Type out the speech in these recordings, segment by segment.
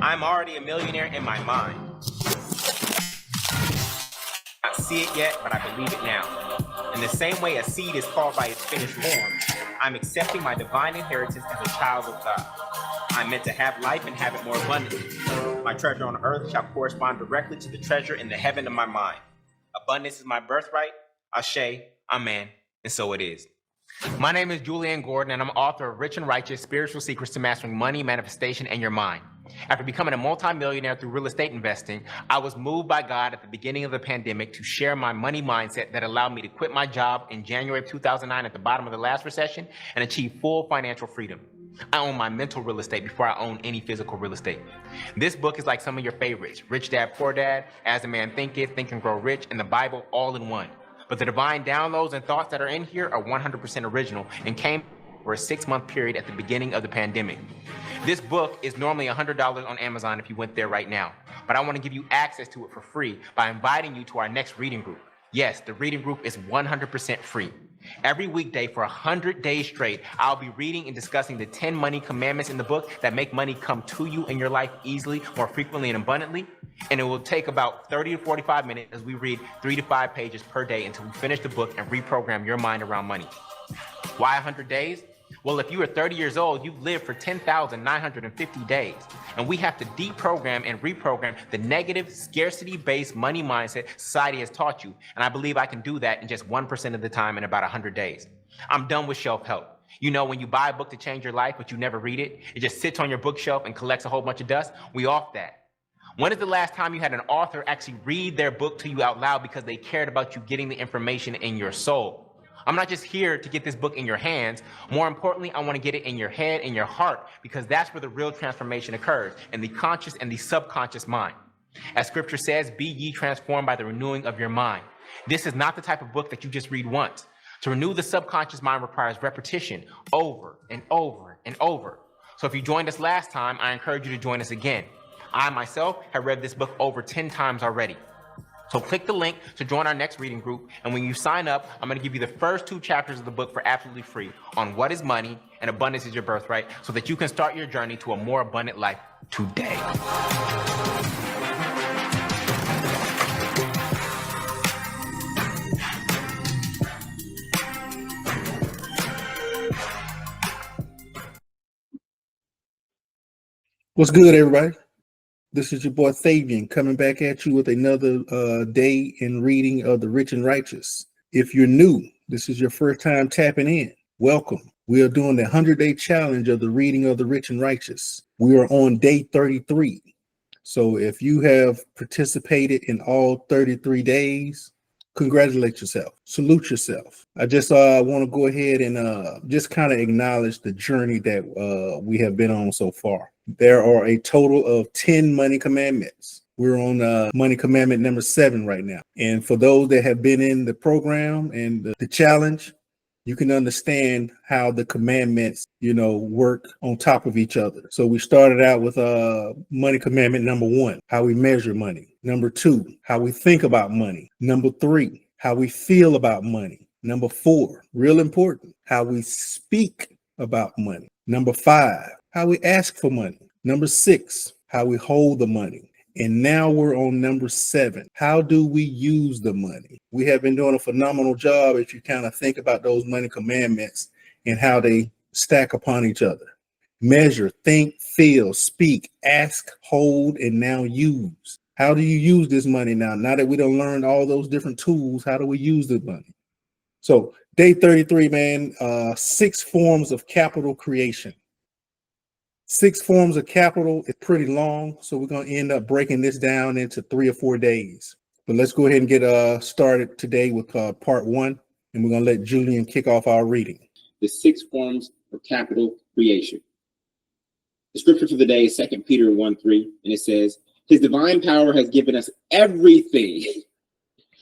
I'm already a millionaire in my mind. I don't see it yet, but I believe it now. In the same way a seed is called by its finished form, I'm accepting my divine inheritance as a child of God. I'm meant to have life and have it more abundantly. My treasure on earth shall correspond directly to the treasure in the heaven of my mind. Abundance is my birthright. Ashe, amen, and so it is. My name is Julian Gordon, and I'm author of Rich and Righteous: Spiritual Secrets to Mastering Money, Manifestation, and Your Mind. After becoming a multimillionaire through real estate investing, I was moved by God at the beginning of the pandemic to share my money mindset that allowed me to quit my job in January of 2009 at the bottom of the last recession and achieve full financial freedom. I own my mental real estate before I own any physical real estate. This book is like some of your favorites: Rich Dad, Poor Dad, As a Man Thinketh, Think and Grow Rich, and the Bible all in one. But the divine downloads and thoughts that are in here are 100% original and came for a 6-month period at the beginning of the pandemic. This book is normally $100 on Amazon if you went there right now, but I want to give you access to it for free by inviting you to our next reading group. Yes, the reading group is 100% free. Every weekday for 100 days straight, I'll be reading and discussing the 10 money commandments in the book that make money come to you in your life easily, more frequently, and abundantly. And it will take about 30 to 45 minutes as we read 3 to 5 pages per day until we finish the book and reprogram your mind around money. Why 100 days? Well, if you are 30 years old, you've lived for 10,950 days. And we have to deprogram and reprogram the negative, scarcity-based money mindset society has taught you. And I believe I can do that in just 1% of the time in about 100 days. I'm done with shelf help. You know, when you buy a book to change your life, but you never read it, it just sits on your bookshelf and collects a whole bunch of dust. We off that. When is the last time you had an author actually read their book to you out loud because they cared about you getting the information in your soul? I'm not just here to get this book in your hands. More importantly, I want to get it in your head and your heart, because that's where the real transformation occurs, in the conscious and the subconscious mind. As scripture says, be ye transformed by the renewing of your mind. This is not the type of book that you just read once. To renew the subconscious mind requires repetition over and over and over. So if you joined us last time, I encourage you to join us again. I myself have read this book over 10 times already. So click the link to join our next reading group, and when you sign up, I'm going to give you the first 2 chapters of the book for absolutely free on what is money and abundance is your birthright, so that you can start your journey to a more abundant life today. What's good, everybody? This is your boy Fabian coming back at you with another day in reading of the Rich and Righteous. If you're new, this is your first time tapping in, welcome. We are doing the 100-day challenge of the reading of the Rich and Righteous. We are on day 33. So if you have participated in all 33 days, congratulate yourself, salute yourself. I just want to go ahead and just kind of acknowledge the journey that we have been on so far. There are a total of 10 money commandments. We're on money commandment number 7 right now. And for those that have been in the program and the challenge, you can understand how the commandments, work on top of each other. So we started out with money commandment number 1, how we measure money. Number 2, how we think about money. Number 3, how we feel about money. Number 4, real important, how we speak about money. Number 5, how we ask for money. Number 6, how we hold the money. And now we're on number 7. How do we use the money? We have been doing a phenomenal job if you kind of think about those money commandments and how they stack upon each other. Measure, think, feel, speak, ask, hold, and now use. How do you use this money now? Now that we done learned all those different tools, how do we use the money? So day 33, man, 6 forms of capital creation. 6 forms of capital is pretty long, so we're going to end up breaking this down into 3 or 4 days. But let's go ahead and get started today with part 1, and we're going to let Julian kick off our reading. The 6 forms of capital creation. The scripture for the day is 2 Peter 1:3, and it says, His divine power has given us everything.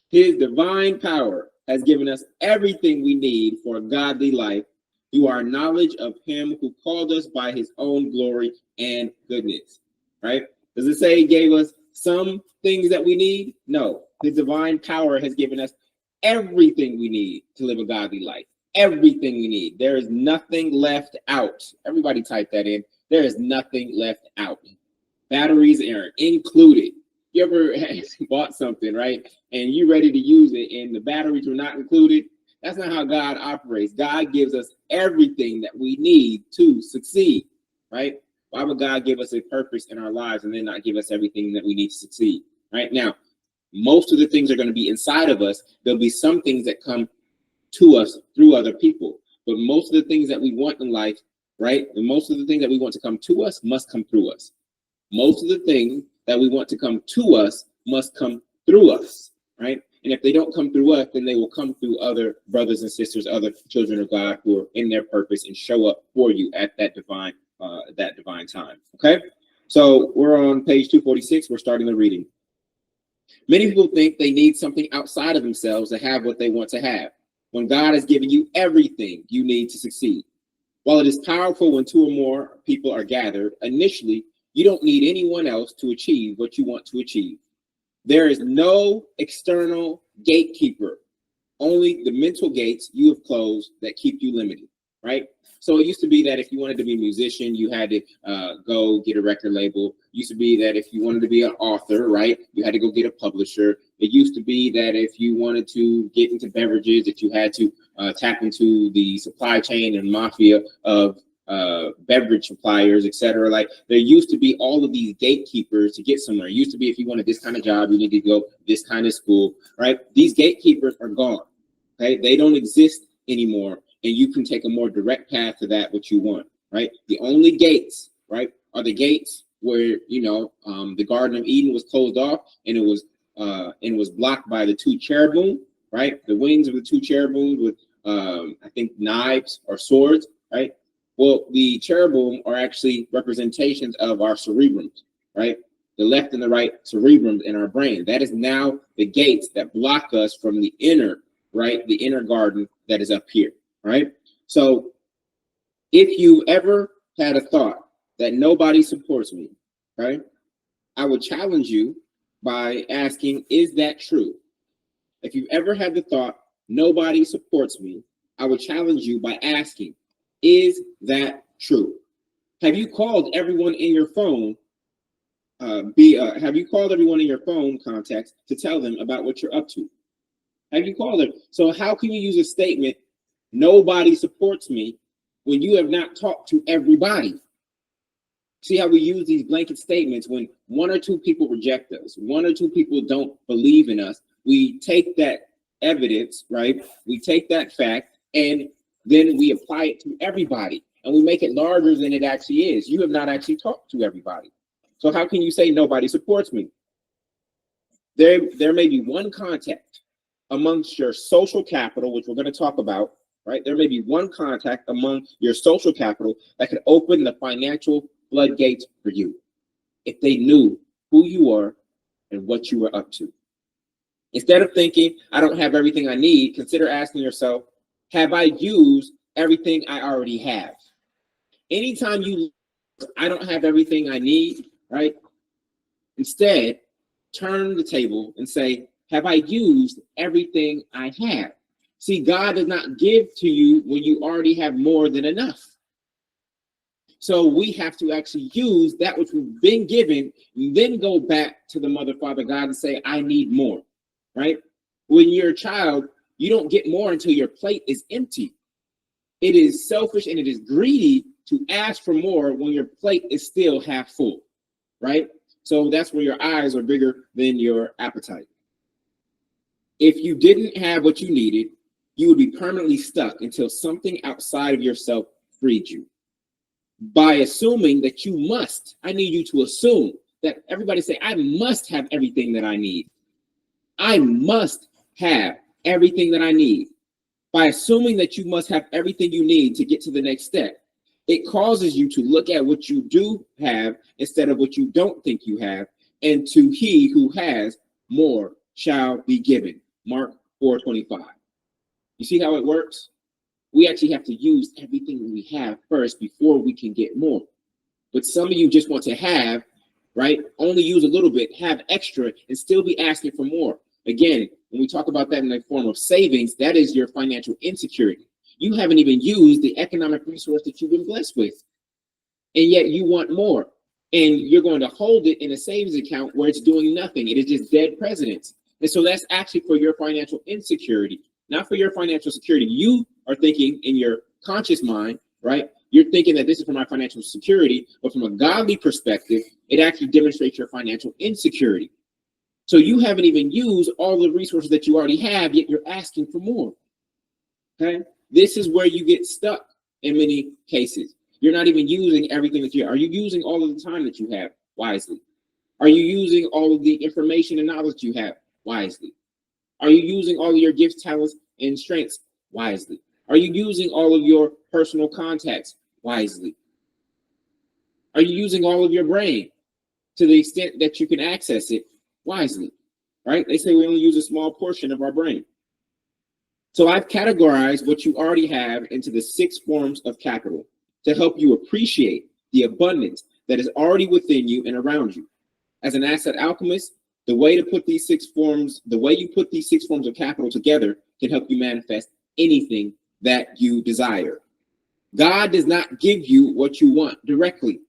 His divine power has given us everything we need for a godly life through our knowledge of him who called us by his own glory and goodness. Right? Does it say he gave us some things that we need? No. His divine power has given us everything we need to live a godly life. Everything we need. There is nothing left out. Everybody type that in. There is nothing left out. Batteries are included. You ever bought something, right? And you're ready to use it and the batteries were not included? That's not how God operates. God gives us everything that we need to succeed, right? Why would God give us a purpose in our lives and then not give us everything that we need to succeed, right? Now, most of the things are going to be inside of us. There'll be some things that come to us through other people, but most of the things that we want in life, right? And most of the things that we want to come to us must come through us. Most of the things that we want to come to us must come through us, right? And if they don't come through us, then they will come through other brothers and sisters, other children of God who are in their purpose and show up for you at that divine time. Okay, so we're on page 246. We're starting the reading. Many people think they need something outside of themselves to have what they want to have, when God has given you everything you need to succeed. While it is powerful when two or more people are gathered, initially, you don't need anyone else to achieve what you want to achieve. There is no external gatekeeper, only the mental gates you have closed that keep you limited, right? So it used to be that if you wanted to be a musician, you had to go get a record label. It used to be that if you wanted to be an author, right, you had to go get a publisher. It used to be that if you wanted to get into beverages, that you had to tap into the supply chain and mafia of beverage suppliers, etc. Like there used to be all of these gatekeepers to get somewhere. It used to be if you wanted this kind of job, you need to go this kind of school, right? These gatekeepers are gone. Okay, they don't exist anymore, and you can take a more direct path to that what you want, right? The only gates, right, are the gates where the Garden of Eden was closed off, and it was blocked by the two cherubim, right? The wings of the two cherubim with I think knives or swords, right? Well, the cherubim are actually representations of our cerebrums, right? The left and the right cerebrums in our brain. That is now the gates that block us from the inner, right? The inner garden that is up here, right? So if you ever had a thought that nobody supports me, right? I would challenge you by asking, is that true? If you've ever had the thought, nobody supports me, I would challenge you by asking, is that true? Have you called everyone in your phone? Have you called everyone in your phone contacts to tell them about what you're up to? Have you called them? So how can you use a statement, nobody supports me, when you have not talked to everybody? See how we use these blanket statements when one or two people reject us, one or two people don't believe in us. We take that evidence, right? We take that fact and then we apply it to everybody and we make it larger than it actually is. You have not actually talked to everybody. So how can you say nobody supports me? There may be one contact amongst your social capital, which we're going to talk about, right? There may be one contact among your social capital that could open the financial floodgates for you if they knew who you are and what you were up to. Instead of thinking, I don't have everything I need, consider asking yourself, have I used everything I already have? Anytime you, I don't have everything I need, right? Instead, turn the table and say, have I used everything I have? See, God does not give to you when you already have more than enough. So we have to actually use that which we've been given, and then go back to the Mother, Father, God and say, I need more, right? When you're a child, you don't get more until your plate is empty. It is selfish and it is greedy to ask for more when your plate is still half full, right? So that's where your eyes are bigger than your appetite. If you didn't have what you needed, you would be permanently stuck until something outside of yourself freed you. By assuming that you must, I need you to assume that everybody say, I must have everything that I need. I must have everything that I need. By assuming that you must have everything you need to get to the next step, it causes you to look at what you do have instead of what you don't think you have. And to he who has, more shall be given. Mark 4:25. You see how it works? We actually have to use everything that we have first before we can get more. But some of you just want to have, right? Only use a little bit, have extra, and still be asking for more. Again, when we talk about that in the form of savings, that is your financial insecurity. You haven't even used the economic resource that you've been blessed with. And yet you want more. and you're going to hold it in a savings account where it's doing nothing. It is just dead presidents. And so that's actually for your financial insecurity, not for your financial security. You are thinking in your conscious mind, right? You're thinking that this is for my financial security, but from a godly perspective, it actually demonstrates your financial insecurity. So you haven't even used all the resources that you already have, yet you're asking for more. Okay? This is where you get stuck in many cases. You're not even using everything that you have. Are you using all of the time that you have wisely? Are you using all of the information and knowledge you have wisely? Are you using all of your gifts, talents, and strengths wisely? Are you using all of your personal contacts wisely? Are you using all of your brain to the extent that you can access it wisely? Right? They say we only use a small portion of our brain. So I've categorized what you already have into the 6 forms of capital to help you appreciate the abundance that is already within you and around you. As an asset alchemist, the way you put these 6 forms of capital together can help you manifest anything that you desire. God does not give you what you want directly.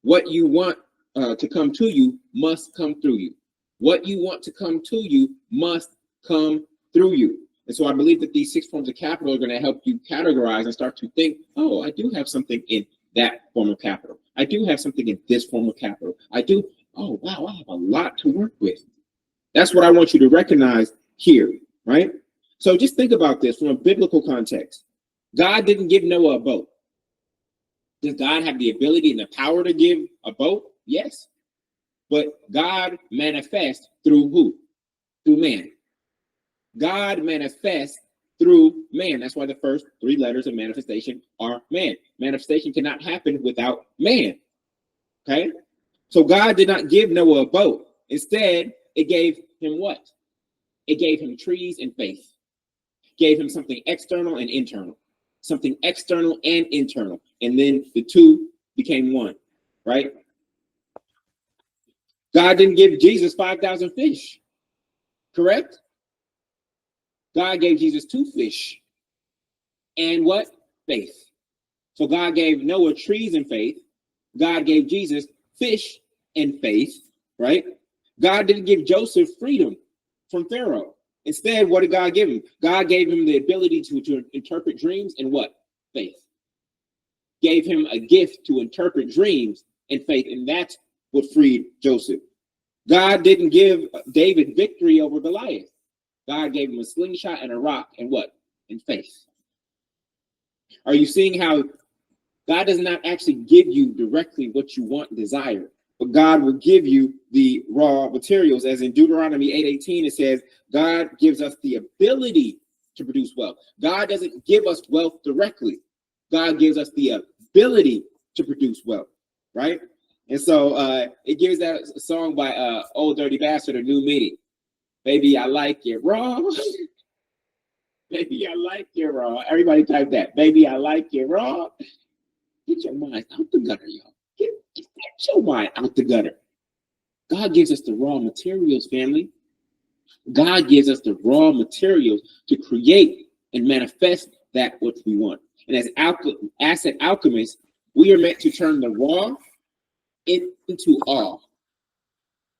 What you want to come to you must come through you. What you want to come to you must come through you. And so I believe that these 6 forms of capital are going to help you categorize and start to think, oh, I do have something in that form of capital. I do have something in this form of capital. Oh, wow, I have a lot to work with. That's what I want you to recognize here, right? So just think about this from a biblical context. God didn't give Noah a boat. Does God have the ability and the power to give a boat? Yes. But God manifests through who? Through man. God manifests through man. That's why the first 3 letters of manifestation are man. Manifestation cannot happen without man. Okay? So God did not give Noah a boat. Instead, it gave him what? It gave him trees and faith. Gave him something external and internal. Something external and internal. And then the 2 became 1, right? God didn't give Jesus 5,000 fish, correct? God gave Jesus 2 fish and what? Faith. So God gave Noah trees and faith. God gave Jesus fish and faith, right? God didn't give Joseph freedom from Pharaoh. Instead, what did God give him? God gave him the ability to interpret dreams and what? Faith. Gave him a gift to interpret dreams and faith, and that's what freed Joseph. God didn't give David victory over Goliath. God gave him a slingshot and a rock and what? And faith. Are you seeing how God does not actually give you directly what you want and desire, but God will give you the raw materials. As in Deuteronomy 8:18, it says, God gives us the ability to produce wealth. God doesn't give us wealth directly. God gives us the ability to produce wealth, right? And so it gives that song by Old Dirty Bastard a new meaning. Baby, I like it raw. Baby, I like it raw. Everybody type that. Baby, I like it raw. Get your mind out the gutter, y'all. Get your mind out the gutter. God gives us the raw materials, family. God gives us the raw materials to create and manifest that which we want. And as asset alchemists, we are meant to turn the raw into all.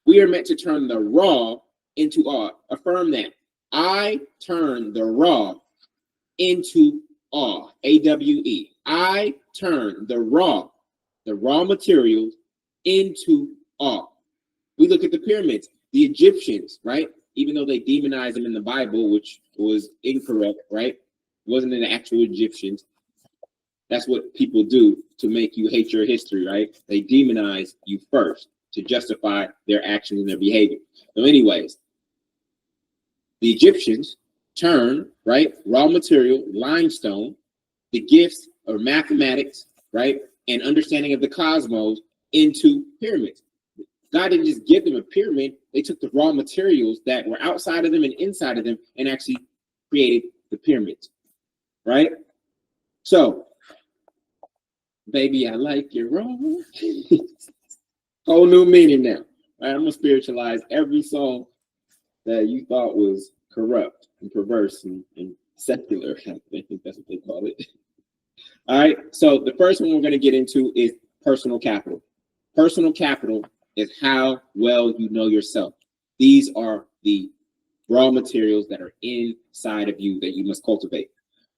We are meant to turn the raw into all. Affirm that. I turn the raw into all. AWE. I turn the raw materials into all. We look at the pyramids, the Egyptians, right? Even though they demonized them in the Bible, which was incorrect, right? It wasn't in the actual Egyptians. That's what people do to make you hate your history, right? They demonize you first to justify their actions and their behavior. So anyways, the Egyptians turned, right, raw material, limestone, the gifts of mathematics, right, and understanding of the cosmos into pyramids. God didn't just give them a pyramid. They took the raw materials that were outside of them and inside of them and actually created the pyramids, right? So, baby, I like you raw. Whole new meaning now. Right? I'm going to spiritualize every song that you thought was corrupt and perverse and secular. I think that's what they call it. All right. So the first one we're going to get into is personal capital. Personal capital is how well you know yourself. These are the raw materials that are inside of you that you must cultivate.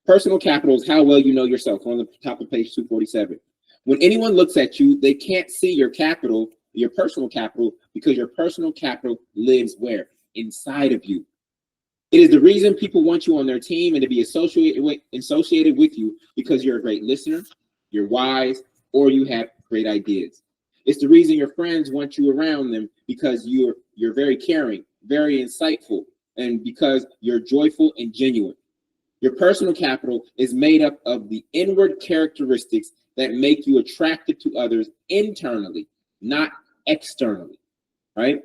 Personal capital is how well you know yourself. On the top of page 247. When anyone looks at you, they can't see your capital, your personal capital, because your personal capital lives where? Inside of you. It is the reason people want you on their team and to be associated with you because you're a great listener, you're wise, or you have great ideas. It's the reason your friends want you around them because you're very caring, very insightful, and because you're joyful and genuine. Your personal capital is made up of the inward characteristics that make you attracted to others internally, not externally, right?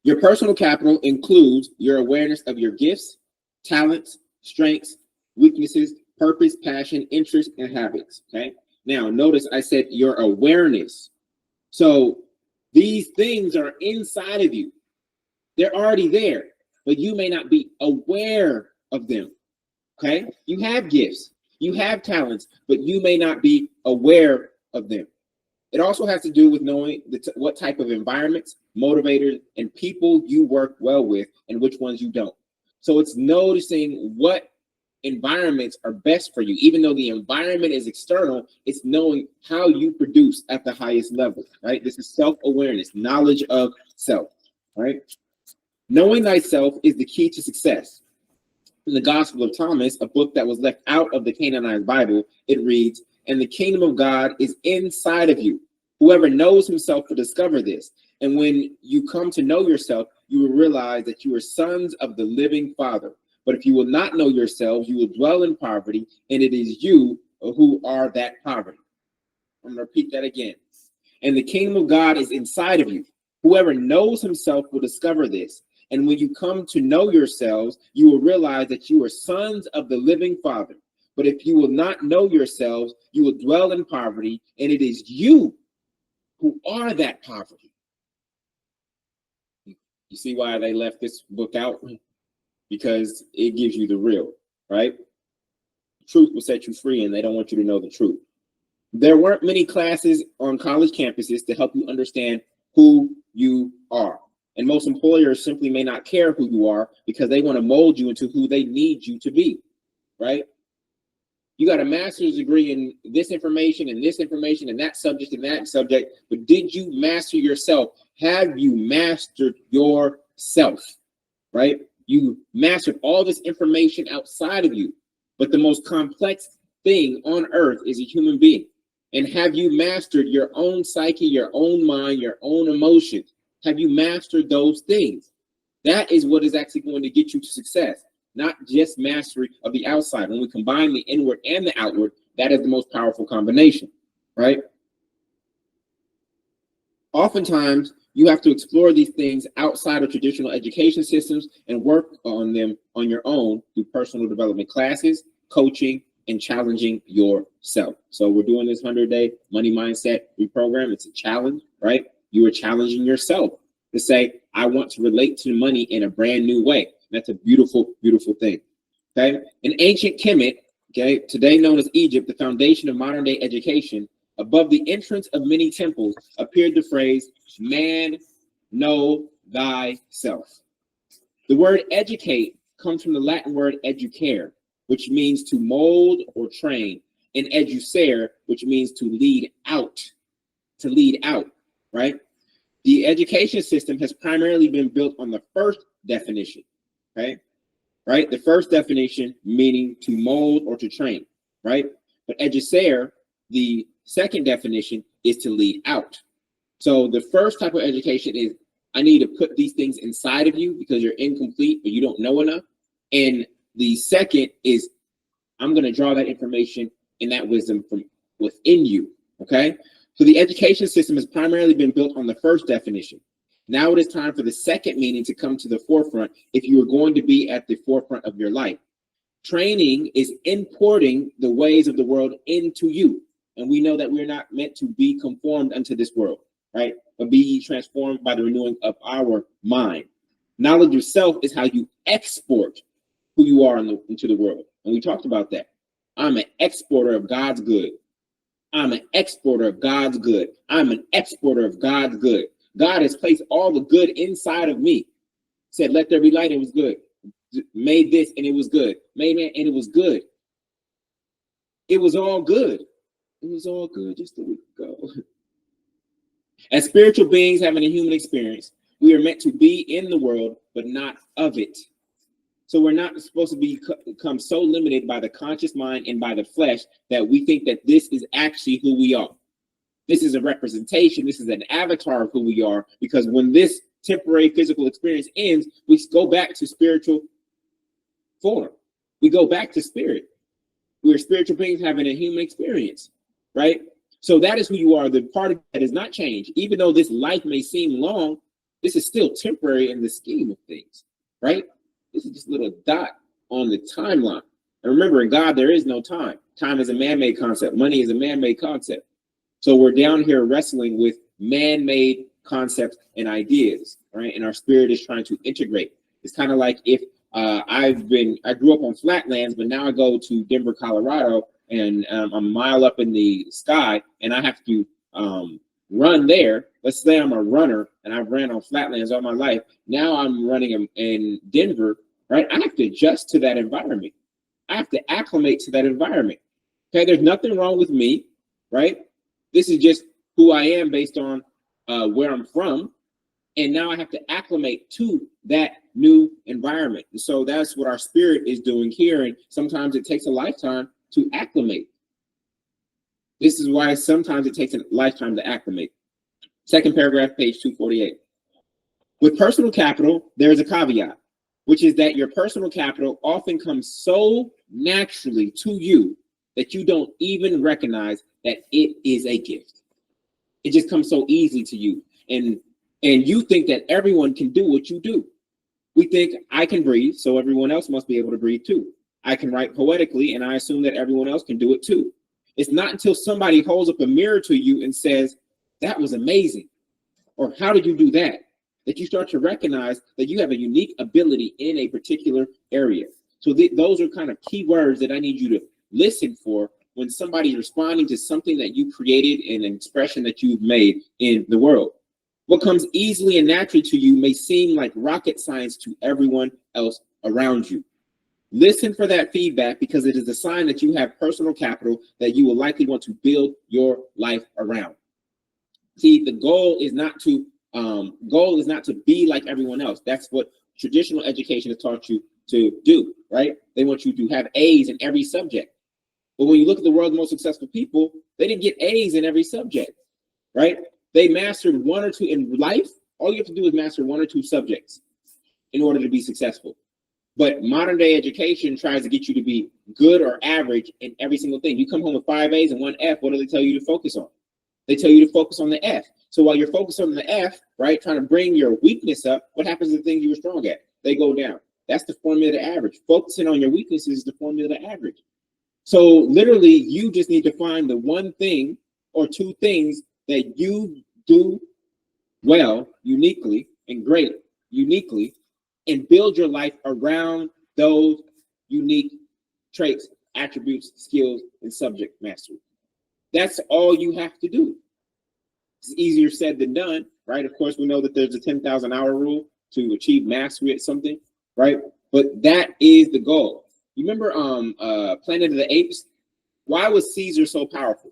Your personal capital includes your awareness of your gifts, talents, strengths, weaknesses, purpose, passion, interests, and habits, okay? Now, notice I said your awareness. So these things are inside of you. They're already there, but you may not be aware of them, okay? You have gifts, you have talents, but you may not be aware of them. It also has to do with knowing what type of environments, motivators, and people you work well with and which ones you don't. So it's noticing what environments are best for you. Even though the environment is external, it's knowing how you produce at the highest level, right? This is self-awareness, knowledge of self, right? Knowing thyself is the key to success. In the Gospel of Thomas, a book that was left out of the Canaanite Bible, it reads, "And the kingdom of God is inside of you. Whoever knows himself will discover this. And when you come to know yourself, you will realize that you are sons of the living Father. But if you will not know yourselves, you will dwell in poverty, and it is you who are that poverty." I'm going to repeat that again. And the kingdom of God is inside of you. Whoever knows himself will discover this. And when you come to know yourselves, you will realize that you are sons of the living Father. But if you will not know yourselves, you will dwell in poverty, and it is you who are that poverty. You see why they left this book out? Because it gives you the real, right? Truth will set you free, and they don't want you to know the truth. There weren't many classes on college campuses to help you understand who you are. And most employers simply may not care who you are because they want to mold you into who they need you to be, right? You got a master's degree in this information and that subject, but did you master yourself? Have you mastered yourself, right? You mastered all this information outside of you, but the most complex thing on earth is a human being. And have you mastered your own psyche, your own mind, your own emotions? Have you mastered those things? That is what is actually going to get you to success, not just mastery of the outside. When we combine the inward and the outward, that is the most powerful combination, right? Oftentimes, you have to explore these things outside of traditional education systems and work on them on your own through personal development classes, coaching, and challenging yourself. So we're doing this 100-day money mindset reprogram. It's a challenge, right? You are challenging yourself to say, I want to relate to money in a brand new way. That's a beautiful, beautiful thing. Okay. In ancient Kemet, okay, today known as Egypt, the foundation of modern day education, above the entrance of many temples appeared the phrase, "Man, know thyself." The word educate comes from the Latin word educare, which means to mold or train, and educere, which means to lead out, right? The education system has primarily been built on the first definition, okay? Right? The first definition meaning to mold or to train, right? But educere, the second definition, is to lead out. So the first type of education is, I need to put these things inside of you because you're incomplete or you don't know enough. And the second is, I'm going to draw that information and that wisdom from within you, okay? So the education system has primarily been built on the first definition. Now it is time for the second meaning to come to the forefront if you are going to be at the forefront of your life. Training is importing the ways of the world into you. And we know that we're not meant to be conformed unto this world, right? But be transformed by the renewing of our mind. Knowledge of self is how you export who you are into the world. And we talked about that. I'm an exporter of God's good. I'm an exporter of God's good. I'm an exporter of God's good. God has placed all the good inside of me. Said, let there be light, and it was good. Made this, and it was good. Made man, and it was good. It was all good. It was all good just a week ago. As spiritual beings having a human experience, we are meant to be in the world, but not of it. So we're not supposed to become so limited by the conscious mind and by the flesh that we think that this is actually who we are. This is a representation. This is an avatar of who we are, because when this temporary physical experience ends, we go back to spiritual form. We go back to spirit. We're spiritual beings having a human experience, right? So that is who you are. The part of that has not changed. Even though this life may seem long, this is still temporary in the scheme of things, right? This is just a little dot on the timeline. And remember, in God, there is no time. Time is a man-made concept. Money is a man-made concept. So we're down here wrestling with man-made concepts and ideas, right? And our spirit is trying to integrate. It's kind of like if I grew up on flatlands, but now I go to Denver, Colorado, and I'm a mile up in the sky, and I have to run there. Let's say I'm a runner and I've ran on flatlands all my life. Now I'm running in Denver, right? I have to adjust to that environment. I have to acclimate to that environment. Okay, there's nothing wrong with me, right? This is just who I am based on where I'm from. And now I have to acclimate to that new environment. And so that's what our spirit is doing here. And sometimes it takes a lifetime to acclimate. This is why sometimes it takes a lifetime to acclimate. Second paragraph, page 248. With personal capital, there's a caveat, which is that your personal capital often comes so naturally to you that you don't even recognize that it is a gift. It just comes so easy to you. And you think that everyone can do what you do. We think I can breathe, so everyone else must be able to breathe too. I can write poetically, and I assume that everyone else can do it too. It's not until somebody holds up a mirror to you and says, that was amazing, or how did you do that, that you start to recognize that you have a unique ability in a particular area. So those are kind of key words that I need you to listen for when somebody's responding to something that you created and an expression that you've made in the world. What comes easily and naturally to you may seem like rocket science to everyone else around you. Listen for that feedback, because it is a sign that you have personal capital that you will likely want to build your life around. See, the goal is not to be like everyone else. That's what traditional education has taught you to do, right? They want you to have A's in every subject. But when you look at the world's most successful people, they didn't get A's in every subject, right? They mastered one or two in life. All you have to do is master one or two subjects in order to be successful. But modern day education tries to get you to be good or average in every single thing. You come home with 5 A's and 1 F, what do they tell you to focus on? They tell you to focus on the F. So while you're focused on the F, right, trying to bring your weakness up, what happens to the things you were strong at? They go down. That's the formula to average. Focusing on your weaknesses is the formula to average. So literally, you just need to find the one thing or two things that you do well, uniquely, and great, uniquely, and build your life around those unique traits, attributes, skills, and subject mastery. That's all you have to do. It's easier said than done, right? Of course, we know that there's a 10,000 hour rule to achieve mastery at something, right? But that is the goal. You remember Planet of the Apes? Why was Caesar so powerful?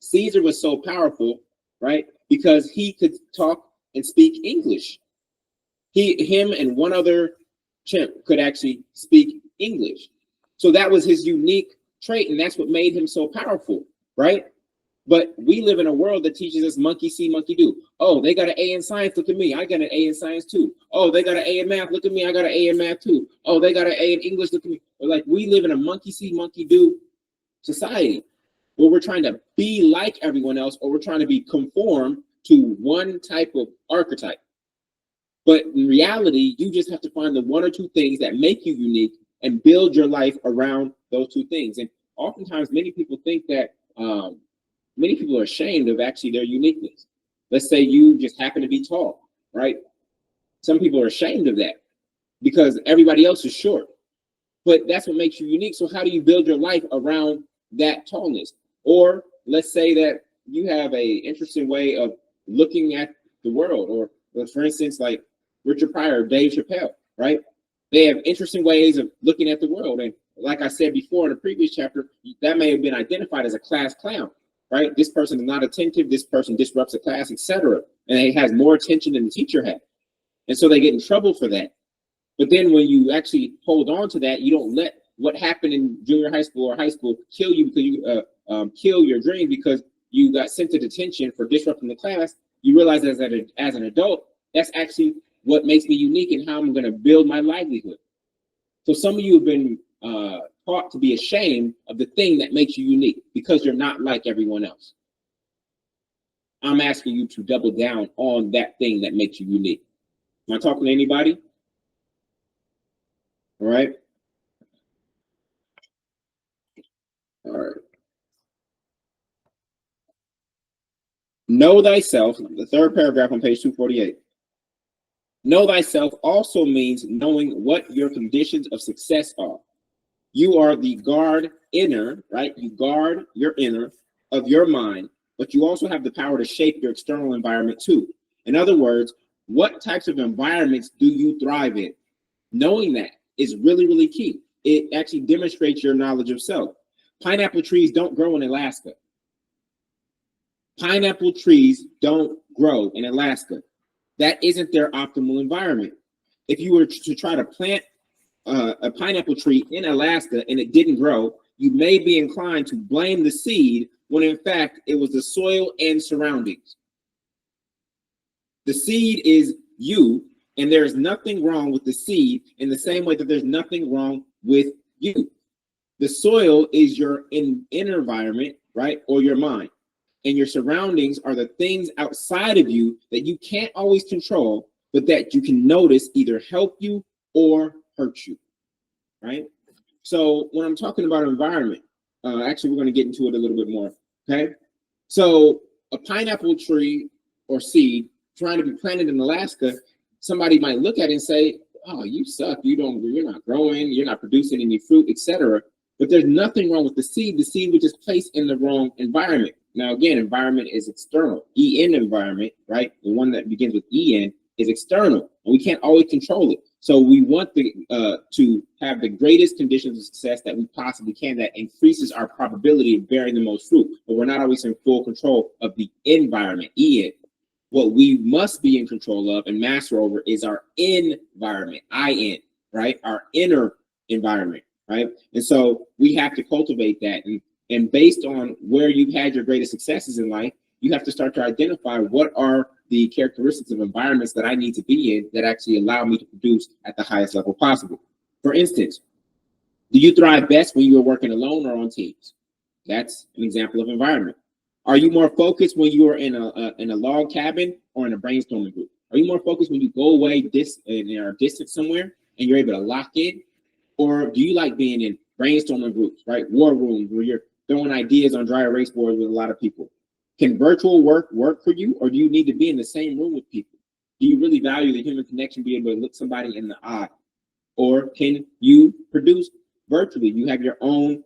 Caesar was so powerful, right? Because he could talk and speak English. Him and one other chimp could actually speak English. So that was his unique trait, and that's what made him so powerful, right? But we live in a world that teaches us monkey see, monkey do. Oh, they got an A in science, look at me. I got an A in science too. Oh, they got an A in math, look at me. I got an A in math too. Oh, they got an A in English, look at me. But like, we live in a monkey see, monkey do society where we're trying to be like everyone else, or we're trying to be conform to one type of archetype. But in reality, you just have to find the one or two things that make you unique and build your life around those two things. And oftentimes, many people think that many people are ashamed of actually their uniqueness. Let's say you just happen to be tall, right? Some people are ashamed of that because everybody else is short. But that's what makes you unique. So how do you build your life around that tallness? Or let's say that you have a interesting way of looking at the world, or for instance, like Richard Pryor, Dave Chappelle, right? They have interesting ways of looking at the world. And like I said before in the previous chapter, that may have been identified as a class clown, right? This person is not attentive, this person disrupts the class, etc. And it has more attention than the teacher had. And so they get in trouble for that. But then when you actually hold on to that, you don't let what happened in junior high school or high school kill you, because you kill your dream because you got sent to detention for disrupting the class. You realize as an adult, that's actually what makes me unique and how I'm going to build my livelihood. So some of you have been taught to be ashamed of the thing that makes you unique because you're not like everyone else. I'm asking you to double down on that thing that makes you unique. Am I talking to anybody? All right. All right. Know thyself, the third paragraph on page 248. Know thyself also means knowing what your conditions of success are. You are the guard inner, right? You guard your inner of your mind, but you also have the power to shape your external environment too. In other words, what types of environments do you thrive in? Knowing that is really, really key. It actually demonstrates your knowledge of self. Pineapple trees don't grow in Alaska. Pineapple trees don't grow in Alaska. That isn't their optimal environment. If you were to try to plant a pineapple tree in Alaska and it didn't grow, you may be inclined to blame the seed when in fact it was the soil and surroundings. The seed is you, and there's nothing wrong with the seed in the same way that there's nothing wrong with you. The soil is your inner environment, right? Or your mind. And your surroundings are the things outside of you that you can't always control, but that you can notice either help you or hurt you, right? So when I'm talking about environment, actually, we're going to get into it a little bit more, okay? So a pineapple tree or seed trying to be planted in Alaska, somebody might look at it and say, oh, you suck, you're not growing, you're not producing any fruit, etc. But there's nothing wrong with the seed. The seed was just placed in the wrong environment. Now, again, environment is external. EN environment, right? The one that begins with EN is external, and we can't always control it. So we want to have the greatest conditions of success that we possibly can, that increases our probability of bearing the most fruit. But we're not always in full control of the environment, EN. What we must be in control of and master over is our environment, IN, right? Our inner environment, right? And so we have to cultivate that. And based on where you've had your greatest successes in life, you have to start to identify what are the characteristics of environments that I need to be in that actually allow me to produce at the highest level possible. For instance, do you thrive best when you're working alone or on teams? That's an example of environment. Are you more focused when you are in a log cabin or in a brainstorming group? Are you more focused when you go away and are distant somewhere and you're able to lock in? Or do you like being in brainstorming groups, right? War rooms where you're throwing ideas on dry erase boards with a lot of people. Can virtual work for you, or do you need to be in the same room with people? Do you really value the human connection, be able to look somebody in the eye? Or can you produce virtually? You have your own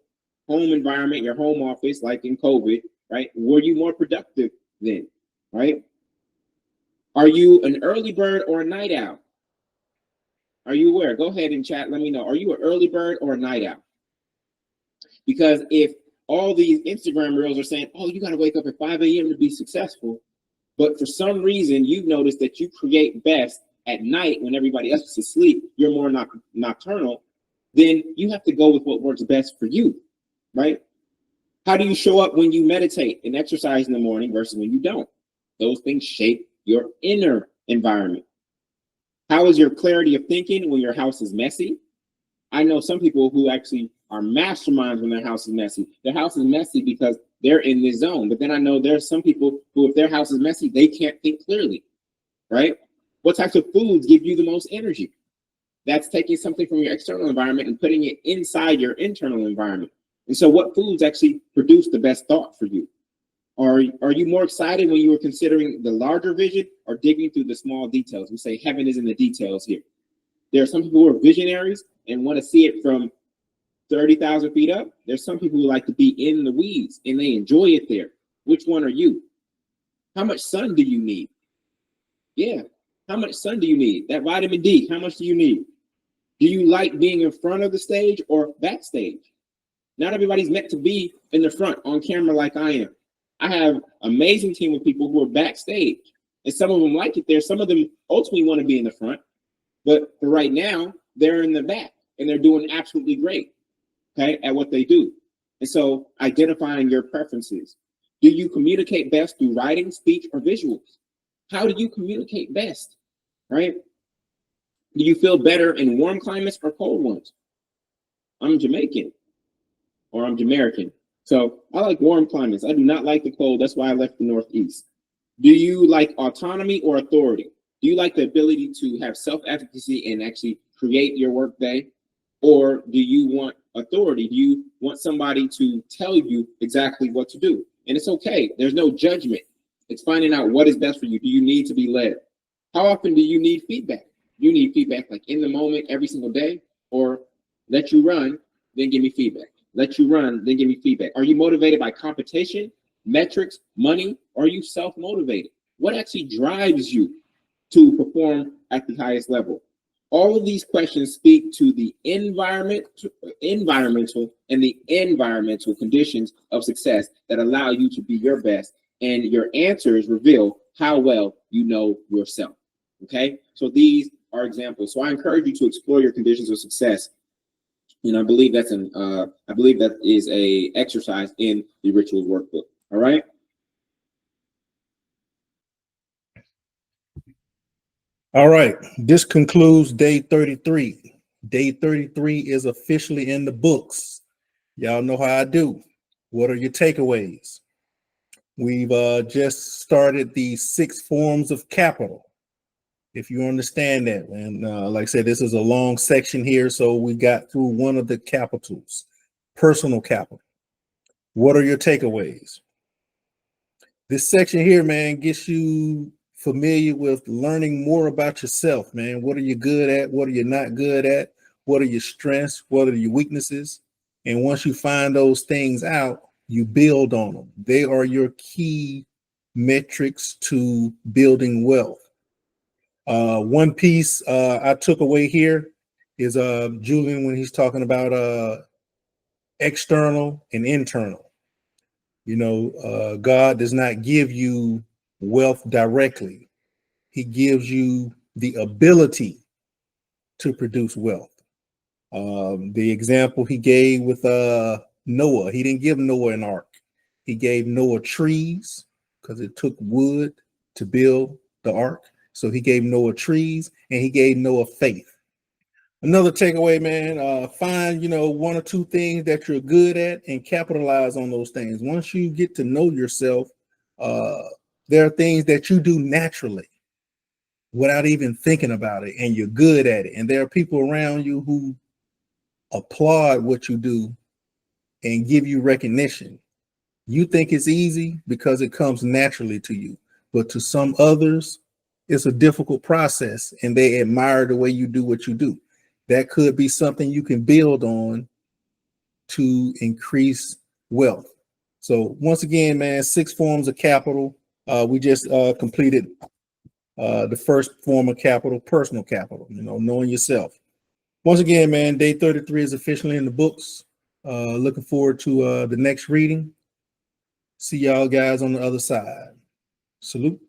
home environment, your home office, like in COVID, right? Were you more productive then, right? Are you an early bird or a night owl? Are you aware? Go ahead and chat, let me know. Are you an early bird or a night owl? Because if all these Instagram reels are saying, oh, you got to wake up at 5 a.m. to be successful, but for some reason you've noticed that you create best at night when everybody else is asleep, you're more nocturnal, then you have to go with what works best for you, right? How do you show up when you meditate and exercise in the morning versus when you don't? Those things shape your inner environment. How is your clarity of thinking when your house is messy? I know some people who actually are masterminds when their house is messy. Their house is messy because they're in this zone. But then I know there's some people who, if their house is messy, they can't think clearly, right? What types of foods give you the most energy? That's taking something from your external environment and putting it inside your internal environment. And so what foods actually produce the best thought for you? Are you more excited when you were considering the larger vision or digging through the small details? We say heaven is in the details here. There are some people who are visionaries and want to see it from 30,000 feet up. There's some people who like to be in the weeds and they enjoy it there. Which one are you? How much sun do you need? Yeah. How much sun do you need? That vitamin D, how much do you need? Do you like being in front of the stage or backstage? Not everybody's meant to be in the front on camera like I am. I have an amazing team of people who are backstage, and some of them like it there. Some of them ultimately want to be in the front, but for right now, they're in the back and they're doing absolutely great, okay, at what they do. And so identifying your preferences. Do you communicate best through writing, speech, or visuals? How do you communicate best, right? Do you feel better in warm climates or cold ones? I'm Jamaican or I'm Jamaican. So I like warm climates. I do not like the cold. That's why I left the Northeast. Do you like autonomy or authority? Do you like the ability to have self-efficacy and actually create your work day? Or do you want authority? Do you want somebody to tell you exactly what to do? And it's okay. There's no judgment. It's finding out what is best for you. Do you need to be led? How often do you need feedback? You need feedback like in the moment, every single day, or let you run, then give me feedback. Let you run, then give me feedback. Are you motivated by competition, metrics, money, or are you self-motivated? What actually drives you to perform at the highest level? All of these questions speak to the environmental and the environmental conditions of success that allow you to be your best, and your answers reveal how well you know yourself. Okay, so these are examples. So I encourage you to explore your conditions of success, and I believe that's I believe that is a exercise in the rituals workbook. All right. All right, this concludes day 33. Day 33 is officially in the books. Y'all know how I do. What are your takeaways? We've just started the 6 forms of capital, if you understand that. And like I said, this is a long section here, so we got through one of the capitals, personal capital. What are your takeaways? This section here, man, gets you familiar with learning more about yourself, man. What are you good at? What are you not good at? What are your strengths? What are your weaknesses? And once you find those things out, you build on them. They are your key metrics to building wealth. One piece I took away here is Julian when he's talking about external and internal. You know, God does not give you wealth directly. He gives you the ability to produce wealth. The example he gave with Noah, he didn't give Noah an ark. He gave Noah trees because it took wood to build the ark. So he gave Noah trees and he gave Noah faith. Another takeaway, man, find, you know, 1 or 2 things that you're good at and capitalize on those things. Once you get to know yourself, there are things that you do naturally without even thinking about it, and you're good at it. And there are people around you who applaud what you do and give you recognition. You think it's easy because it comes naturally to you, but to some others, it's a difficult process and they admire the way you do what you do. That could be something you can build on to increase wealth. So once again, man, 6 forms of capital. We just completed the first form of capital, personal capital, you know, knowing yourself. Once again, man, day 33 is officially in the books. Looking forward to the next reading. See y'all guys on the other side. Salute.